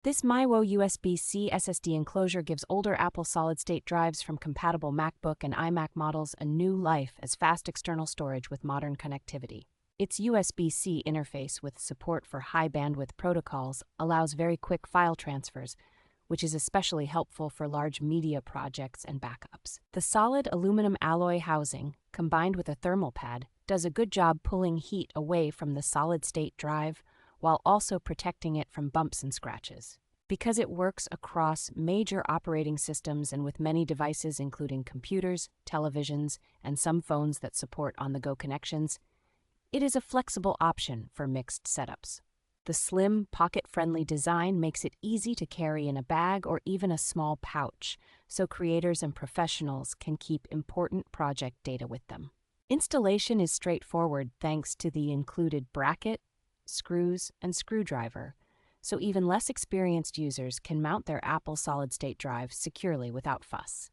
This MAIWO USB-C SSD enclosure gives older Apple solid-state drives from compatible MacBook and iMac models a new life as fast external storage with modern connectivity. Its USB-C interface with support for high-bandwidth protocols allows very quick file transfers, which is especially helpful for large media projects and backups. The solid aluminum alloy housing, combined with a thermal pad, does a good job pulling heat away from the solid-state drive while also protecting it from bumps and scratches. Because it works across major operating systems and with many devices including computers, televisions, and some phones that support on-the-go connections, it is a flexible option for mixed setups. The slim, pocket-friendly design makes it easy to carry in a bag or even a small pouch, so creators and professionals can keep important project data with them. Installation is straightforward thanks to the included bracket, screws, and screwdriver, so even less experienced users can mount their Apple solid-state drive securely without fuss.